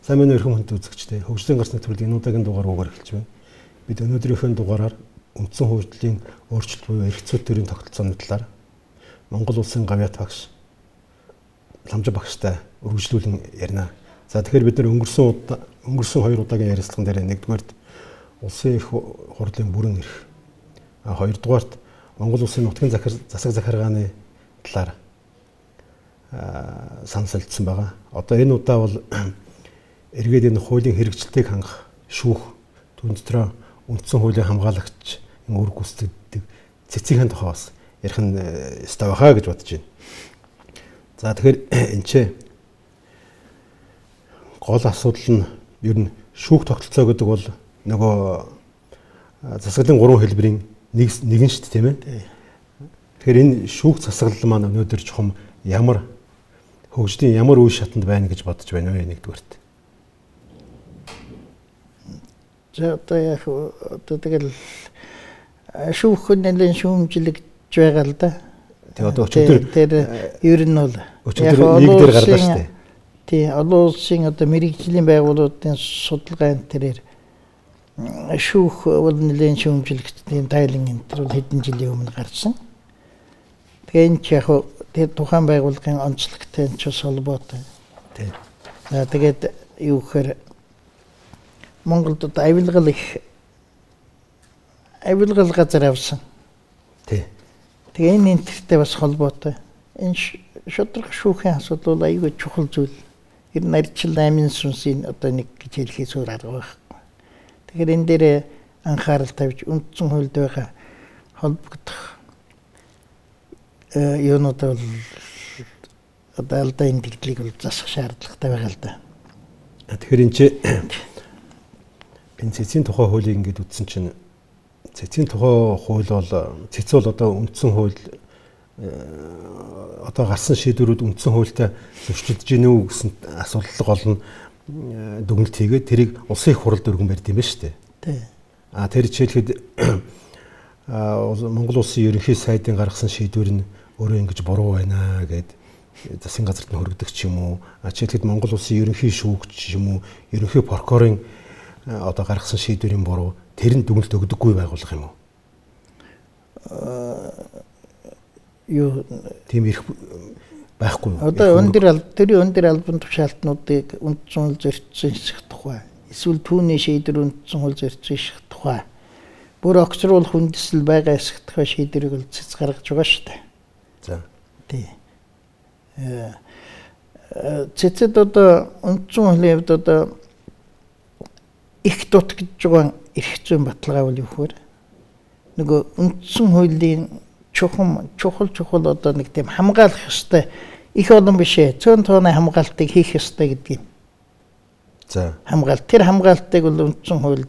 Сайн мэнд өрхөн хүнд үзэгчтэй хөгжлийн гарсны төрлийн нуудагийн дугаар угаар эхэлж байна. Бид өнөөдрийнхөө дугаараар үндсэн хуулийн өөрчлөлт буюу эрх зүйн төрийн тогтолцооны талаар Монгол улсын гавьяат багш Ламжаа багштай үргэлжлүүлэн ярина. За тэгэхээр бид нар өнгөрсөн 2 удаагийн ярилцлаган дээр нэгдүгээрт улсын эрх хурлын бүрэн эрх, хоёрдугаарт Монгол улсын нутгийн засаг захиргааны талаар санал солилцсон байгаа. Одоо энэ удаа бол эргээд энэ хуулийн хэрэгжилтийг хангах шүүх түүн дотроо үндсэн хуулийн хамгаалагч үр гүйцэтгэдэг цэцгийн тухай бас ярих нь ёстой байхаа гэж бодож байна. За тэгэхээр энэ ч гол асуудал нь ер нь шүүх тогтолцоо гэдэг бол нөгөө засаглалын 3 хэлбэрийн нэгэн шүү дээ, тийм ээ. Тэгэхээр энэ шүүх засаглал маань өнөөдөр чухам ямар хөгжлийн ямар үе шатанд байна гэж бодож байна вэ нэгдүгээрт. За одоо яг тэгэл шүүх нэлээд шүүмжлэгж байгаа л да. Тэгээ одоо өчигдөр тэр ер нь бол өчигдөр нэг дээр гарлаа шүү дээ. Тий, олон улсын одоо мэрэгжлийн байгууллагын судалгаан тэрээр шүүх бол нэлээд шүүмжлэгчдийн тайлан энэ төр хэдэн жилийн өмнө гарсан. Тэгээ энэ ч яг тэр тухайн байгууллагын онцлогтой ч бас холбоотой. Тий. За тэгээд юу гэхээр Монголд одоо авилгал газар авсан. Тий. Тэгээ энэ энтертэй бас холбоотой. Энэ шудраг шүүхийн асуудал бол аюул чухал зүйл. Ер нь арчил 8 сүнсийн одоо нэг гэж хэлхээс өөр арга байхгүй. Тэгэхээр энэ дээр анхаарал тавьж үндсэн хуульд байгаа холбогдох юунууд бол одоо алдаа эндэгдлийг бол засах шаардлагатай байгаа л да. Тэгэхээр энэ цэцгийн тухай хуулийг ингээд үтсэн чинь цэцгийн тухай хууль бол цэц бол одоо үндсэн хууль одоо гарсан шийдвэрүүд үндсэн хуультай зөвшөлдөж гинэ үү гэсэн асуулт гол нь дүгнэлт хийгээд тэрийг улсын их хурлд өргөн барьд юм байна шүү дээ. Тий. Тэр жишээлхэд Монгол улсын ерөнхий сайдын гаргасан шийдвэр нь өөрөө ингэж буруу байна гэд засгийн газарт нь хөргөдөг ч юм уу. Жишээлхэд Монгол улсын ерөнхий шүүгч ч юм уу, ерөнхий прокурорын одоо гаргасан шийдвэрийн буруу тэр нь дүгнэлт өгдөггүй байгуулах юм уу? Юу тийм их байхгүй юу? Одоо өндөр албан тушаалтнуудыг үндсэн хууль зорчсон шийдэх тухай. Эсвэл түүний шийдвэр үндсэн хууль зорчсон шийдэх тухай. Бүр огцруулах үндэслэл байгаа эсэх тухай шийдвэрийг л цэц гаргаж байгаа шүү дээ. За. Тий. Цэцэд одоо үндсэн хуулийн хувьд одоо их дут гэж байгаа эрх зүйн баталгаа бол юу вэ? Нөгөө үндсэн хуулийн чухал одоо нэг тийм хамгаалах ёстой их олон биш ээ. Цөөн тооны хамгаалтыг хийх ёстой гэдэг юм. За. Тэр хамгаалтыг бол үндсэн хууль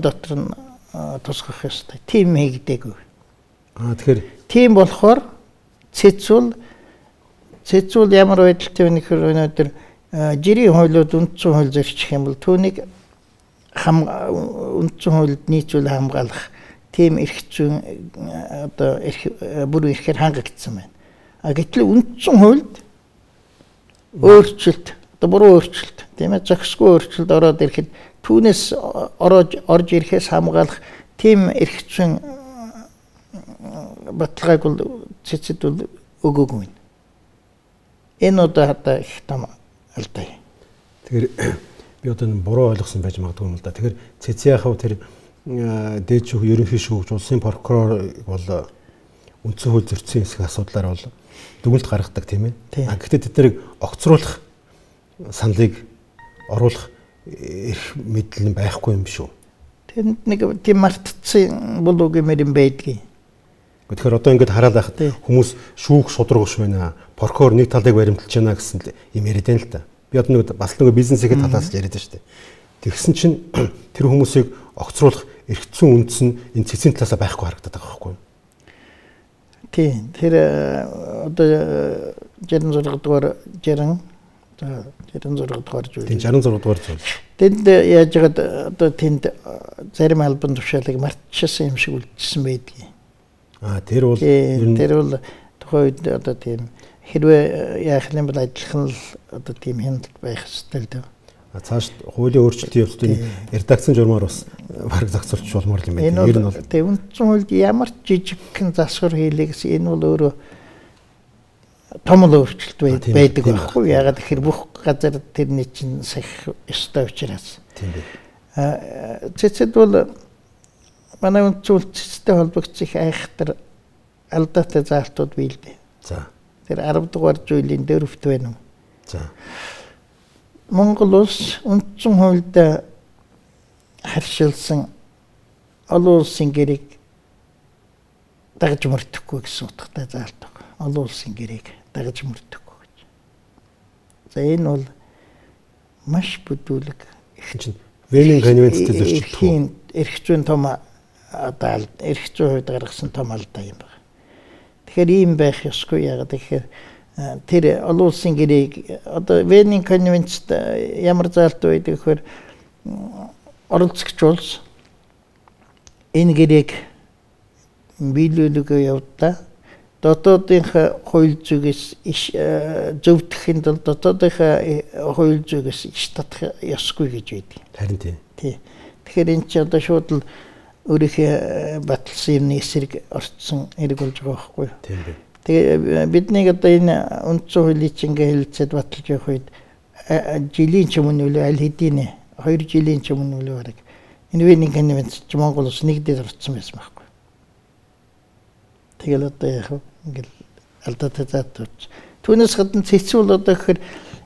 дотор нь тусгах ёстой. Тийм хийгдээгүй. Тэгэхээр тийм болохоор цэцүүл ямар байдалтай вэ гэхээр өнөөдөр жирийн хуулиуд үндсэн хууль зорчих юм бол түүнийг үндсэн хуульд нийцүүл хамгаалах тийм эрх зүйн одоо бүрэн эрхээр хангагдсан байна. Гэтэл үндсэн хуульд өөрчлөлт одоо буруу өөрчлөлт тийм ээ зохисгүй өөрчлөлт ороод ирэхэд түүнээс орж ирэхээс хамгаалах тийм эрх зүйн баталгааг бол цэцэд бол өгөөгүй байна. Энэ одоо их том алдаа. Тэгэхээр би одоо буруу ойлгосон байж магадгүй юм л да. Тэгэхээр цэцийн хав тэр дээд шүүх ерөнхий шүүгч улсын прокурор бол үндсэн хууль зөрчсөн хэсэг асуудлаар бол дүгнэлт гаргадаг тийм ээ. Гэхдээ тэд нарыг огцруулах саналыг оруулах эрх мэдэл нь байхгүй юм шүү. Тэнд нэг тийм мартцсан болов гэмээр юм байдгийг. Тэгэхээр одоо ингэж хараад байхад хүмүүс шүүх шудрагш байна. Прокурор нэг талыг баримталж байна гэсэн юм яриад байна л да. Би одоо нэг бас нэг бизнесийн талаас яриад байна шүү дээ. Тэгсэн чинь тэр хүмүүсийг огцруулах эрх зүйн үндэс нь энэ цэцгийн талаас байхгүй харагдаад байгаа байхгүй юу? Тийм. Тэр одоо 66 дугаар 66 дугаар зүйл. Тийм 66 дугаар зүйл. Тэнд яаж яагаад одоо тэнд зарим албан тушаалыг мартчихсан юм шиг үлдсэн байдгийг. Тэр бол тухайн үед одоо тийм хэрвээ яах юм бол адилхан л одоо тийм хяналт байх ёстой л дээ. Цааш хуулийн өөрчлөлтийн явцдын редакцийн журмаар бас бараг зохицуулж болмоор юм байна. Энэ бол тэг үндсэн хуульд ямар ч жижигхэн засвар хийлээ гэсэн энэ бол өөрөө том өөрчлөлт байдаг байхгүй. Ягаад гэхээр бүх газар тэрний чинь сахих ёстой учраас. Тийм бай. Цэцэд бол манай үндсэн хууль цэцтэй холбогдсон их айхтар алдаатай заалтууд биелдэг. За. Тэр 10 дугаар зүйлийн 4-т байна уу? За. Монгол улс үндсэн хуульд харьшилсан олон улсын гэрээг дагаж мөрдөхгүй гэсэн утгатай заалт байна. Олон улсын гэрээг дагаж мөрдөхгүй гэж. За энэ бол маш бүдүүлэг чинь Венийн конвенцтэй зөрчилдөхгүй. Эрх зүйн том одоо эрх зүйн хувьд гаргасан том алдаа юм байна. Тэгэхээр ийм байх ёсгүй. Яагаад гэхээр тэр олон улсын гэрээг одоо Венийн конвенцт ямар заалт байдаг гэхээр оролцогч улс энэ гэрээг биелүүлэгээ явдаа дотоодынхаа хууль зүйгээс зөвдөхөнд бол дотоодынхаа хууль зүйгээс иш татах ёсгүй гэж байдаг. Харин тийм. Тэгэхээр энэ ч одоо шууд л өөрийнхөө баталсан юмны эсрэг орцсон хэрэг болж байгаа байхгүй юу? Тийм бай. Тэгээ бидний одоо энэ үндсэн хуулийг ингээ хэлцээд баталж явах үед жилийн ч өмнө үлээ аль хэдийн 2 жилийн ч өмнө үлээ бараг энэ Венийн конвенц ч Монгол улс нэг дээр орцсон байсан байхгүй. Тэгэл одоо яг ингээл алдаатай заатууч. Түүнээс гадна цэцүүл одоо гэхээр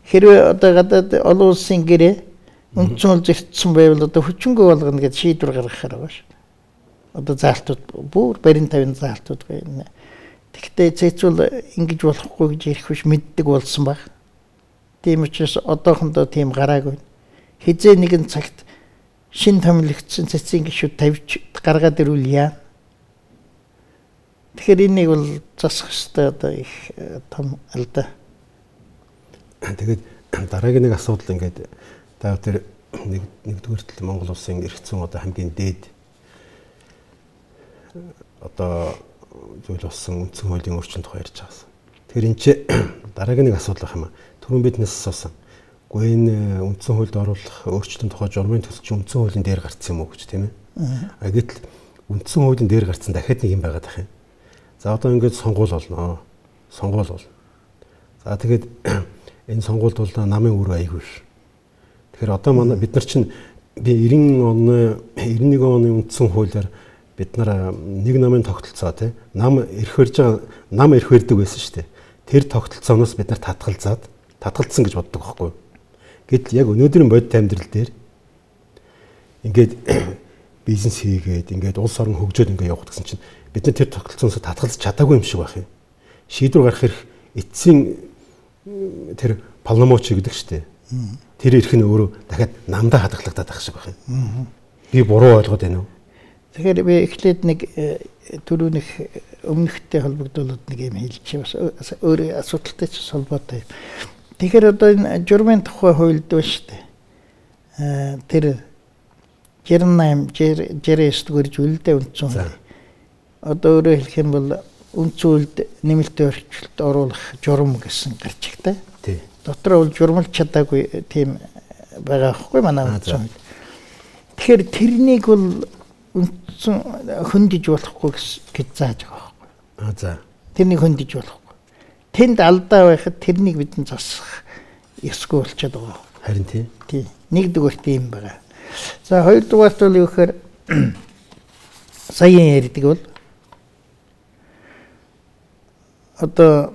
хэрвээ одоо гадаад олон улсын гэрээ үндсэн хууль зөрчсөн байвал одоо хүчингүй болгоно гэж шийдвэр гаргахаар байгаа шүү. Одоо заалтууд бүр барин тавин заалтууд байна. Тэгтээ цэцүүл ингэж болохгүй гэж ирэх биш мэддэг болсон баг. Тийм учраас одоохондоо тийм гараагүй. Хизээ нэгэн цагт шин томилогдсон цэцгийн гişүүд тавьж гаргаад ирвэл яа. Тэгэхээр энийг бол засах ёстой одоо их том алдаа. Тэгээд дараагийн нэг асуудал ингээд та тэр нэгдүгээр төл Монгол улсын эрх зүйн одоо хамгийн дээд одоо зүйл болсон үндсэн хуулийн өөрчлөлт тухай ярьж байгаас. Тэгэхээр энэ ч дараагийн нэг асуудал байх юм аа. Түрүүн биднээс асуусан. Гэхдээ энэ үндсэн хуульд оруулах өөрчлөлтийн тухай журмын төсөл үндсэн хуулийн дээр гарсан юм уу гэж тийм ээ. Гэтэл үндсэн хуулийн дээр гарсан дахиад нэг юм байгаад байх юм. За одоо ингээд сонгуул болно. Сонгуул болно. За тэгээд энэ сонгуульд бол намын үр аягүй ш. Тэгэхээр одоо манай бид нар чинь 91 оны үндсэн хуулиар бид нар нэг намын тогтолцоо тий нам эрх барьдаг байсан шүү дээ. Тэр тогтолцооноос бид нар татгалцсан гэж боддог байхгүй. Гэтэл яг өнөөдрийн бодит амьдрал дээр ингээд бизнес хийгээд ингээд улс орон хөгжөөд ингээд явах гэсэн чинь бид нар тэр тогтолцоноос татгалзах чадаагүй юм шиг байх юм. Шийдвэр гаргах хэрэг эцсийн тэр полномочи гэдэг шүү дээ. Тэр эрх нь өөрөө дахиад намдаа хадгалагдаад байх шиг байх юм. Би буруу ойлгоод байна уу? Тэгэхээр би эхлээд нэг түрүүнийх өмнөхтэй холбогдуулаад нэг юм хэлчих бас өөр асуудалтай ч холбоотой юм. Тэгэхээр одоо энэ журмын тухай хуульд байна шүү дээ. Тэр 68 69-р зүйлдээ үндсэн хууль. Одоо өөрөөр хэлэх юм бол үндсэн хуульд нэмэлтийн өөрчлөлт оруулах журам гэсэн гарч игтэй. Тий. Дотроо бол журмалж чадаагүй тийм байгаа байхгүй манай үндсэн хууль. Тэгэхээр тэрнийг бол үндсэн хөндөж болохгүй гэж зааж байгаа байхгүй. За. Тэрнийг хөндөж болохгүй. Тэнд алдаа байхад тэрнийг бид нь засах ёсгүй болчиход байгаа. Харин тий. Тий. Нэгдүгээрт юм байгаа. За хоёрдугаарт бол юу гэхээр саяхан ярьдаг бол одоо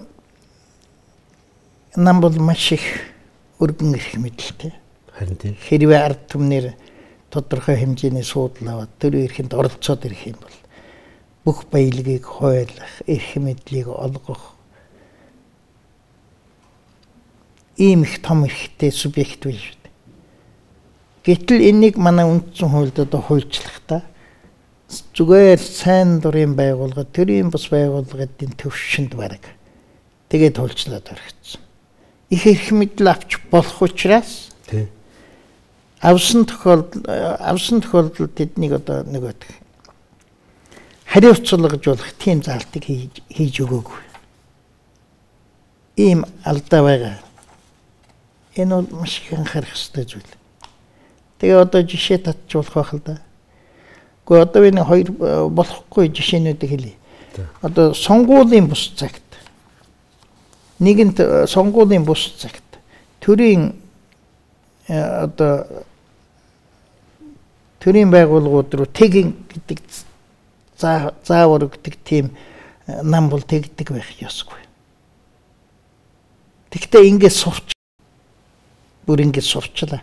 нам бол маш их өргөн эрх мэдэлтэй. Харин тий. Хэрвээ ард түмнэр тодорхой хэмжээний суудлаа аваад тэр эрхэнд оролцоод ирэх юм бол бүх баялагийг хойлох, эрх мэдлийг олгох ийм их том эрхтэй субъект биш үү? Гэтэл энийг манай үндсэн хуульд одоо хуульчлахдаа зүгээр сайн дурын байгууллага, төрийн бас байгууллагын төвшөнд бараг тэгээд хуульчлаад орхицсан. Их эрх мэдэл авч болох учраас тий. авсан тохиолдолд тэднийг одоо нэг хариуцлагаж болох тийм заалтыг хийж өгөөгүй. Ийм алдаа байгаа. Энэ бол маш их анхаарах ёстой зүйл. Тэгээ одоо жишээ татжуулах байх л да. Гэхдээ одоо энэ хоёр болохгүй жишээнүүдийг хэлье. Одоо сонгуулийн бус цагт нэгэнт сонгуулийн бус цагт төрийн одоо төрийн байгууллагууд руу тэгин гэдэг заавар гэдэг тийм нам бол тэгдэг байх ёсгүй. Тэгтээ ингээд сурч бүр ингээд сурчлаа.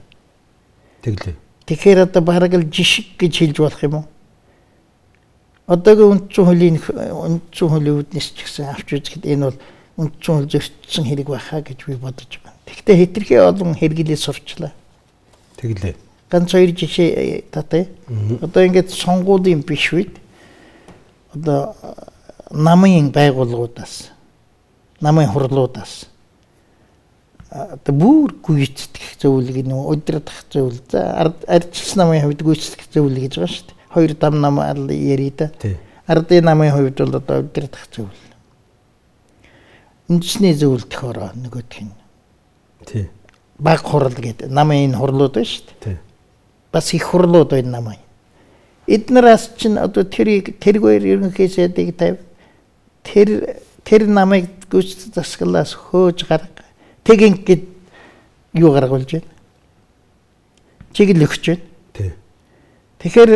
Тэглээ. Тэгэхээр одоо бараг л жишг гэж хэлж болох юм уу? Одоогийн үндсэн хуулийн үүднээс ч гэсэн авч үзэхэд энэ бол үндсэн хууль зөрчсөн хэрэг байхаа гэж би бодож байна. Тэгтээ хэтэрхий олон хэрэглээ сурчлаа. Тэглээ. Ганц хоёр жишээ татъя. Одоо ингээд сонгуулийн биш үед одоо намын байгууллагуудаас намын хурлуудаас одоо бүр гүйцэтгэх зөвлөгийг нөө удирдах зөвлөл за ардчилсан намын хувьд гүйцэтгэх зөвлөл гэж байгаа шүү дээ. Хоёр дам нам ярий да. Ардын намын хувьд бол одоо удирдах зөвлөл. Үндэсний зөвлөлдөх ороо нөгөөх нь. Тий. Баг хурал гэдэг намын хурлууд байна шүү дээ. Тий. Бас их хурлууд байна намын. Эднээс чинь одоо тэргээр ерөнхий сайдыг тавь тэр намыг гүйцэтгэх засаглаас хөөж гарга тэгин гэд юу гаргуулж байна. Чиглэл өгч байна. Тий. Тэгэхээр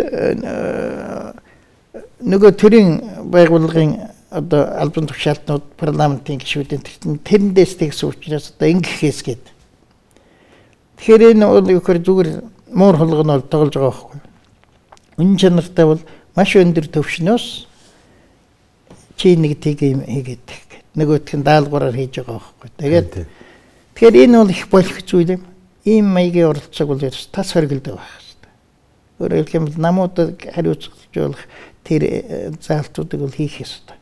нөгөө төрийн байгууллагын одоо албан тушаалтнууд парламентын гишүүдийн тэрэндээс тэгсэн учраас одоо ингэхээс гээд. Тэгэхээр энэ бол юу гэхээр зүгээр муур хулгана бол тоглож байгаа байхгүй. Үнэн чанартай бол маш өндөр төвшнөөс чи нэг тийг юм хийгээд нөгөөх нь даалгавраар хийж байгаа байхгүй. Тэгэхээр энэ бол их болох зүйл юм. Ийм маягийн оролцоог бол тас хоригддаг байх хэрэгтэй. Өөрөөр хэлбэл намуудад хариуцуулах тэр заалтуудыг бол хийх ёстой.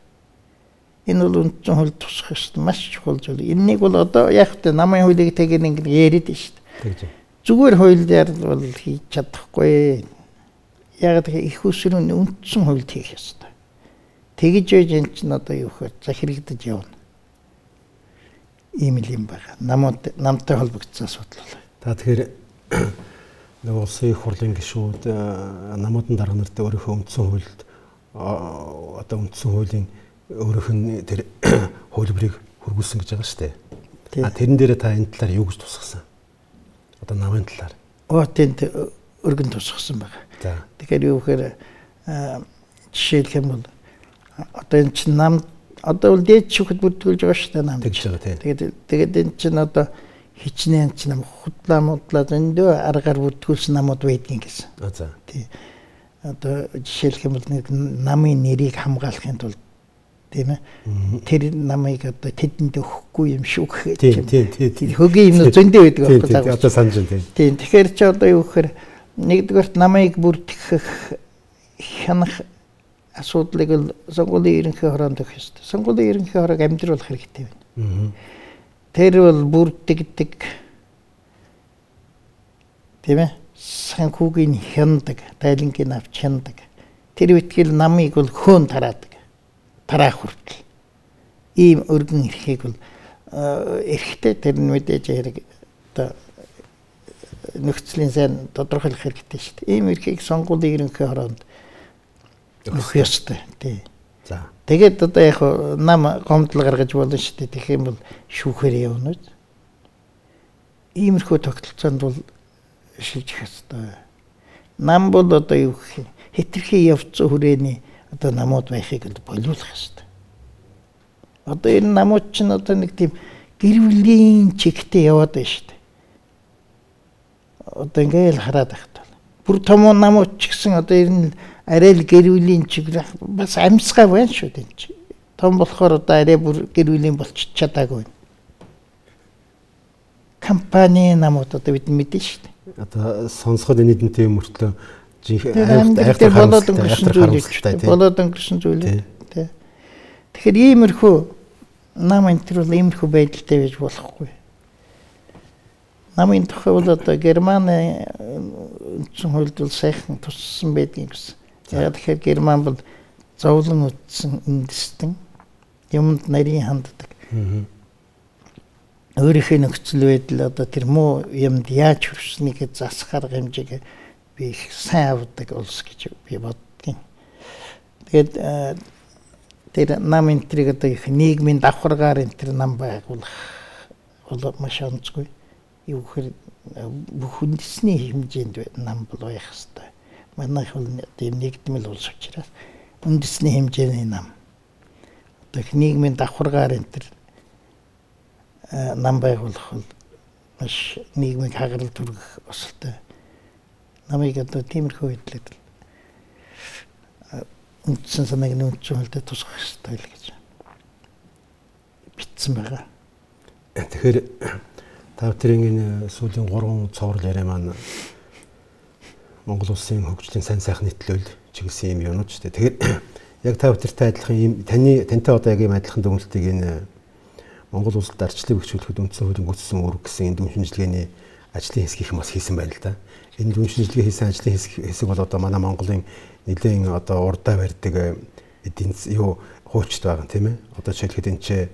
Энэ бол үндсэн хууль тусах ёстой маш чухал зүйл. Энэнийг бол одоо яг тэ намын хуулийг тэгээд ингэ яриад байна шүү дээ. Зүгээр хуулиар бол хийж чадахгүй. Яг их усрын үндсэн хуульд хийх ёстой. Тэгж байж энэ чинь одоо юу гэхээр захирагдаж явна. Ийм л юм байна. Намтай холбогдсон асуудал. Та тэгэхээр нэг улсын их хурлын гишүүд намуудын дарга нарт өөрийнхөө үндсэн хуульд одоо үндсэн хуулийн өөрийнх нь тэр хуулбарыг хөргүүлсэн гэж байгаа шүү дээ. Тэрэн дээрээ та энэ талаар юу гэж тусгасан? Одоо намын талаар. Тэнд өргөн тусгасан байна. Тэгэхээр юу гэхээр жишээлх юм бол одоо энэ чинь нам одоо бол дээд шүүхэд бүрдүүлж байгаа шүү дээ нам. Тэгээд энэ чинь одоо хичнээн чинь худлаа зөндөө аргаар бүрдүүлсэн намууд байдгийн гэсэн. За. Тий. Одоо жишээлх юм бол нэг намын нэрийг хамгаалахын тулд тийм ээ. Тэр намыг одоо тэдэнд өгөхгүй юм шүү гэхэд. Тийм. Хөгийн юм зөндөө байдаг байхгүй. Одоо санаж байна. Тийм. Тэгэхээр чи одоо юу гэхээр нэгдүгээрт намыг бүртгэх хянах асуудлыг л сонгуулийн ерөнхий хороонд өгөх ёстой. Сонгуулийн ерөнхий хороог амьдруулах хэрэгтэй байна. Тэр бол бүрддэг тийм ээ санхүүгийн хяндаг, тайлангийн авч хяндаг. Тэр үтгэл намыг бол хөөн тараадаг. Тараах хүртэл. Ийм өргөн эрхийг бол эрхтэй тэр нь мэдээж хэрэг одоо нөхцөлийн сайн тодорхойлох хэрэгтэй шүү дээ. Ийм эрхийг сонгуулийн ерөнхий хороонд өгөх ёстой. Тий. За. Тэгээд одоо яг нам гомдол гаргаж болно шүү дээ. Тэгэх юм бол шүүхээр явна үү? Иймэрхүү тогтолцоонд бол шилжих ёстой. Нам бол одоо юу гэх хэтэрхий явцсан хүрээний одоо намууд байхыг л болиулах ёстой. Одоо энэ намууд чинь одоо нэг тийм гэр бүлийн чигтээ яваад байна шүү дээ. Одоо ингээл хараад байхад бүр том намууд ч гэсэн одоо ер нь арай л гэр бүлийн чиглэл бас амьсгай байна шүү дээ. Том болохоор одоо арай бүр гэр бүлийн болчих чадаагүй. Компани намууд одоо бид мэдэн шүү дээ. Одоо сонсоход энэ эдэнтэй мөртлөө айхтар болоод өнгөрсөн зүйл тий. Тэгэхээр иймэрхүү нам энтер бол иймэрхүү байдалтай байж болохгүй. Намын тухай бол одоо Германы үндсэн хуульд бол сайхан туссан байдгийг гэсэн. Яг тэгэхээр Герман бол зовлон үтсэн үндэстэн юмд нарийн ханддаг. өөрийнхөө нөхцөл байдал одоо тэр муу юмд яаж хүрснийг засах арга хэмжээг би их сайн авдаг улс гэж би боддгийн. Тэгээд тэр нам энтриг одоо их нийгмийн давхаргаар энэ тэр нам байгуулах бол маш онцгүй. Юу гэхээр бүх үндэсний хэмжээнд нам бол байх хэрэгтэй. Манайх бол тийм нэгдмэл улс учраас үндэсний хэмжээний нам. Одоо их нийгмийн давхаргаар энэ тэр нам байгуулах бол маш нийгмийг хагарал түргэх осолтой. Намайг одоо тиймэрхүү байдлаар үндсэн санааг нүүнцэн хөлдө тусгах хэрэгтэй л гэж бичсэн байгаа. Тэгэхээр та бүхэн энэ сүүлийн 3 цоврал яриа маань Монгол улсын хөгжлийн сайн сайхан нийтлэл чиглэсэн юм юмнууд шүү дээ. Тэгэхээр яг та бүхэнтэй адилхан ийм тантай одоо яг ийм адилхан дүгнэлтийг энэ Монгол улсад арчлыг бэхжүүлэхэд үндсэн хуулийн гүйцэтгэсэн үүрэг гэсэн энэ дүн шинжилгээний ажлын хэсгийнхэн бас хийсэн байна л да. Энэ дүн шинжилгээ хийсэн ажлын хэсэг бол одоо манай Монголын нэгэн одоо урдаа барьдаг эдийн хуульчд байгаа тийм ээ. Одоо жишээлхэд энэ ч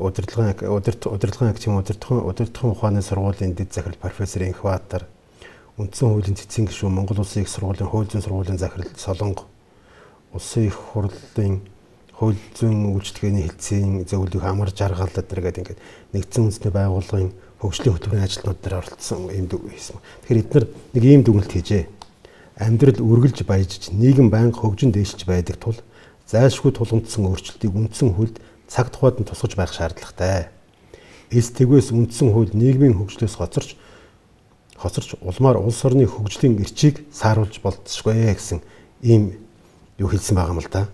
удирдлагын академи удирдлагын ухааны сургуулийн дэд захирал профессор Инхбаатар, үндсэн хуулийн цэцгийн гишүүн Монгол Улсын их сургуулийн хууль зүйн сургуулийн захирал Солонго, улсын их хурлын хууль зүйн үйлчлэгээний хэлтсийн зөвлөх амар жаргал гэдэг ингээд нэгдсэн үндэсний байгууллагын хөгжлийн хөтөлбөрийн ажилтнууд дээр оролцсон юм хийсэн. Тэгэхээр эдгээр нэг ийм дүгнэлт хийжээ. Амьдрал үргэлж баяжиж, нийгэм байнга хөгжин дээшиж байдаг тул зайлшгүй тулгамдсан өөрчлөлтийг үндсэн хуульд цаг тухайд нь тусгаж байх шаардлагатай. Эс тэгвээс үндсэн хууль нийгмийн хөгжлөөс хоцорч улмаар улс орны хөгжлийн эрчийг сааруулж болцсохгүй гэсэн ийм юу хэлсэн байгаа юм л да.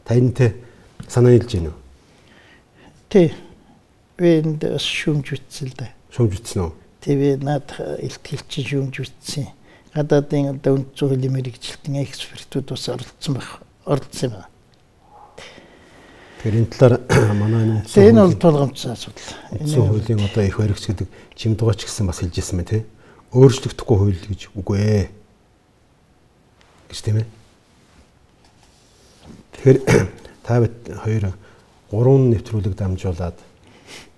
Та энэтэй санаа нийлж байна уу? Тий. Би энд шүүмж үтсэн л да. Шүүмж үтсэн үү? Тий, би над илтгэлчин шүүмж үтсэн. Гадаадын одоо үндсэн хуулийн мэрэгчлэлтийн экспертүүд бас оролцсон байна. Тэгэхээр энэ талаар манай үндсэн энэ бол тулгамдсан асуудал. Үндсэн хуулийн одоо их баригч гэдэг чимдгууч гэсэн бас хэлжсэн байна тий. Өөрчлөгдөхгүй хууль гэж үгүй ээ. Гэж тийм ээ. Тэгэхээр та бид хоёр 3 нэвтрүүлэг дамжуулаад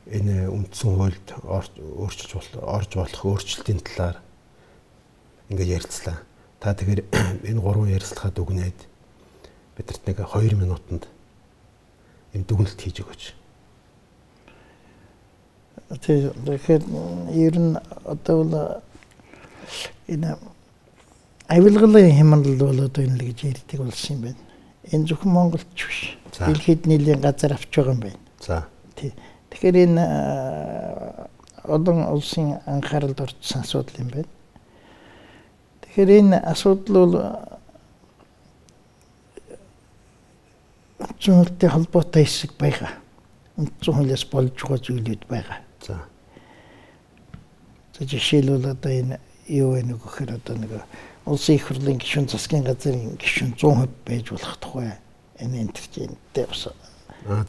энэ үндсэн хуульд орж болох өөрчлөлтийн талаар ингээд ярилцлаа. Та тэгэхээр энэ 3 ярилцлагаа дүгнээд бидэрт нэг 2 минутанд энэ дүгнэлт хийж өгөөч. Тэгэхээр ер нь одоо бол энэ авилгалын хямрал бол одоо энэ л гэж ярьдаг болсон юм байна. Энэ зөвхөн Монголч биш. Дэлхийд нэлийн газар авч байгаа юм байна. За. Тэгэхээр энэ олон улсын анхааралд орсон асуудал юм байна. Тэгэхээр энэ асуудал бол үндсэн хуулитай холбоотой хэсэг байгаа. Үндсэн хуулиас болж байгаа зүйлүүд байгаа. За. За жишээлбэл одоо энэ юу вэ гэхээр одоо нэг улсын их хурлын гишүүн засгийн газрын гишүүн 100% байж болох тухай энэ интерчэнтэй бас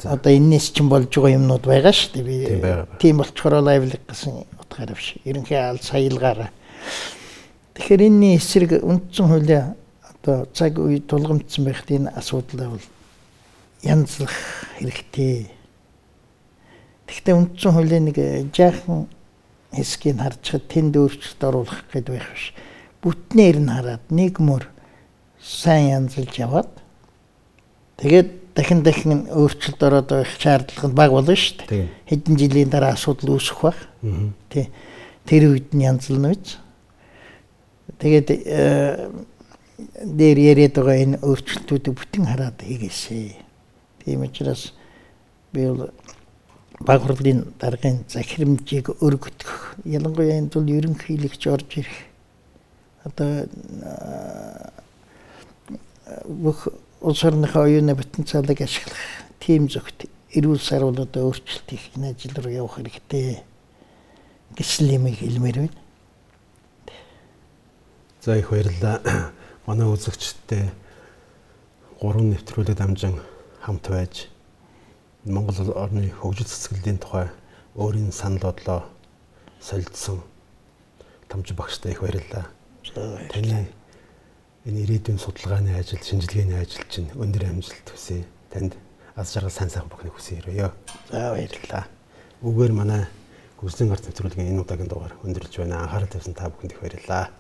одоо энэс чинь болж байгаа юмнууд байгаа шүү дээ. Би тийм болчхоор лайвлыг гэсэн утгаараа биш. Ерөнхий аль саялгаараа. Тэгэхээр энэний эсрэг үндсэн хуулийн одоо цаг үе тулгамдсан байхад энэ асуудал бол янзлах хэрэгтэй. Гэхдээ үндсэн хуулийн нэг жаахан хэсгийг харж тэнд өөрчлөлт оруулах гэдэг байх биш. Бүтнээр нь хараад нэг мөр сайн янзлж яваад тэгээд дахин өөрчлөлт ороод байх шаардлага нь бага болно шүү дээ. Хэдэн жилийн дараа асуудал үүсэх байх. Тэ. Тэр үед нь янзлна биз. Тэгээд дээр яриад байгаа энэ өөрчлөлтүүдийг бүтэн хараад хийгээсэй. Тийм учраас би бол баг хурлын даргын захирамжийг өргөтгөх, ялангуяа энэ тул ерөнхийлөгч орж ирэх одоо бүх улс орныхоо оюуны потенциалыг ашиглах тийм зөвхт эрүүл сарвал одоо өөрчлөлт их энэ ажил руу явах хэрэгтэй гэсэн юм хэлмээр байна. За их баярлалаа. Манай үзэгчдтэй 3 нэвтрүүлэг дамжин хамт байж Монгол орны хөгжил цэцгэллийн тухай өөрийн санал бодлоо солилцсон Тамжин багштай их баярлалаа. Таны энэ ирээдүйн судалгааны ажил, шинжилгээний ажил чинь өндөр амжилт хүсье. Танд аз жаргал сайн сайхан бүхнийг хүсье. За баярлалаа. үгээр манай Хөгжлийн гарт нэвтрүүлгийн энэ удаагийн дугаар өндөрлж байна. Анхаарал тавьсан та бүхэнд их баярлалаа.